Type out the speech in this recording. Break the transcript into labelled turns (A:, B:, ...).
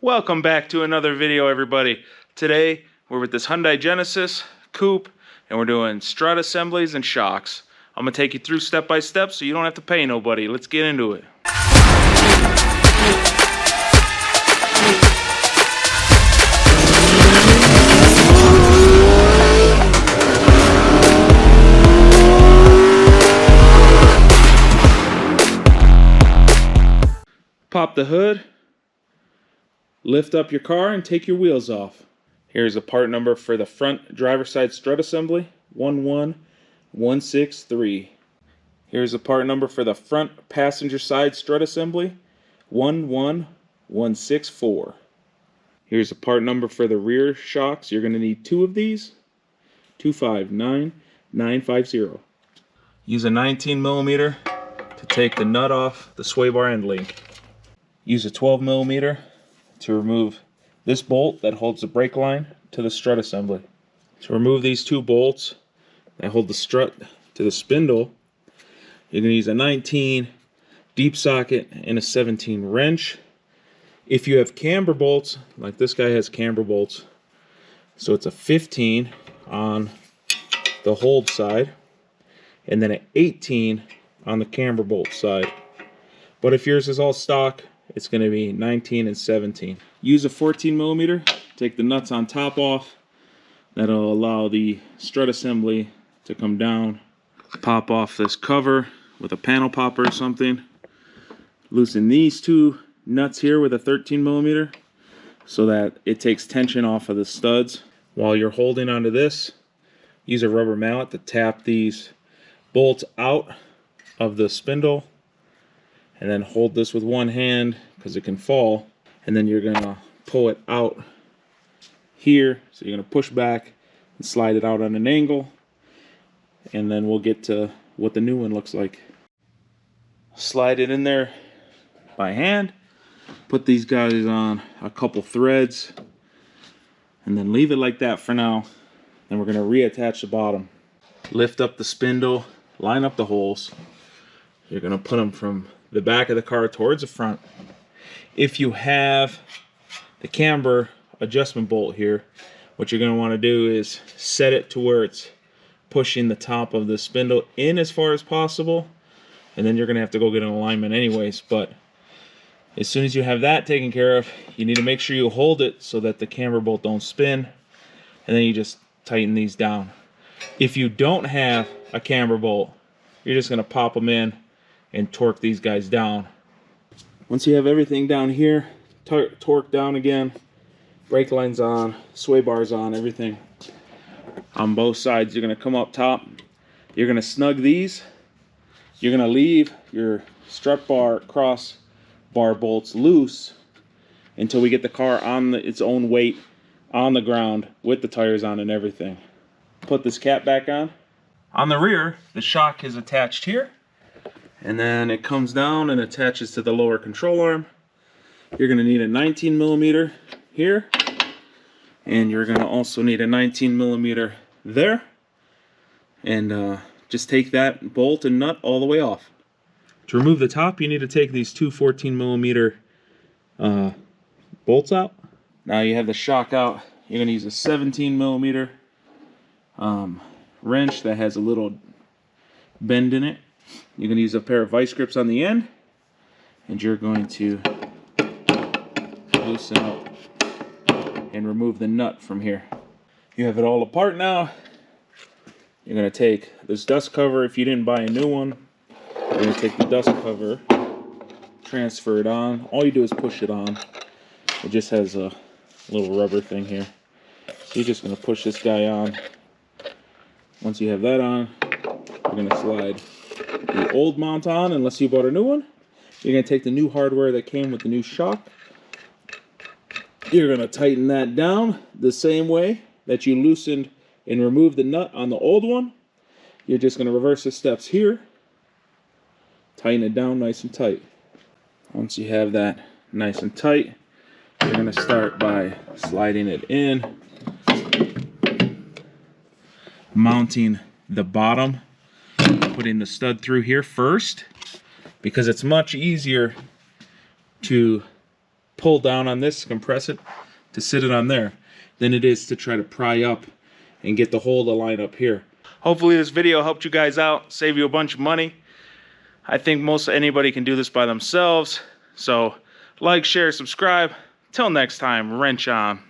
A: Welcome back to another video, everybody. Today we're with this Hyundai Genesis Coupe and we're doing strut assemblies and shocks. I'm gonna take you through step by step so you don't have to pay nobody. Let's get into it. Pop the hood, lift up your car, and take your wheels off. Here's a part number for the front driver's side strut assembly, 11163. Here's a part number for the front passenger side strut assembly, 11164. Here's a part number for the rear shocks. You're going to need two of these, 259950. Use a 19mm to take the nut off the sway bar end link. Use a 12mm to remove this bolt that holds the brake line to the strut assembly. To remove these two bolts that hold the strut to the spindle, you're going to use a 19 deep socket and a 17 wrench. If you have camber bolts, like this guy has camber bolts, so it's a 15 on the hold side and then an 18 on the camber bolt side. But if yours is all stock, it's going to be 19 and 17. Use a 14mm, take the nuts on top off. That'll allow the strut assembly to come down. Pop off this cover with a panel popper or something. Loosen these two nuts here with a 13mm so that it takes tension off of the studs. While you're holding onto this, use a rubber mallet to tap these bolts out of the spindle. And then hold this with one hand because it can fall, and then you're gonna pull it out here. So you're gonna push back and slide it out on an angle, and then we'll get to what the new one looks like. Slide it in there by hand, put these guys on a couple threads, and then leave it like that for now. Then we're gonna reattach the bottom. Lift up the spindle, line up the holes. You're gonna put them from the back of the car towards the front. If you have the camber adjustment bolt here, what you're going to want to do is set it to where it's pushing the top of the spindle in as far as possible, and then you're going to have to go get an alignment anyways. But as soon as you have that taken care of, you need to make sure you hold it so that the camber bolt don't spin, and then you just tighten these down. If you don't have a camber bolt, you're just going to pop them in and torque these guys down. Once you have everything down here, torque down again, brake line's on, sway bar's on, everything on both sides. You're going to come up top, you're going to snug these, you're going to leave your strut bar cross bar bolts loose until we get the car on its own weight on the ground with the tires on and everything. Put this cap back on. On the rear, the shock is attached here, and then it comes down and attaches to the lower control arm. You're going to need a 19mm here, and you're going to also need a 19mm there. And just take that bolt and nut all the way off. To remove the top, you need to take these two 14mm bolts out. Now you have the shock out. You're going to use a 17mm wrench that has a little bend in it. You're going to use a pair of vice grips on the end, and you're going to loosen up and remove the nut from here. You have it all apart now. You're going to take this dust cover. If you didn't buy a new one, you're going to take the dust cover, transfer it on. All you do is push it on. It just has a little rubber thing here. So you're just going to push this guy on. Once you have that on, you're going to slide the old mount on, unless you bought a new one. You're going to take the new hardware that came with the new shock. You're going to tighten that down the same way that you loosened and removed the nut on the old one. You're just going to reverse the steps here. Tighten it down nice and tight. Once you have that nice and tight, you're going to start by sliding it in, mounting the bottom, putting the stud through here first, because it's much easier to pull down on this, compress it, to sit it on there, than it is to try to pry up and get the hole to line up here. Hopefully this video helped you guys out, save you a bunch of money. I think most anybody can do this by themselves. So like, share, subscribe. Till next time, wrench on.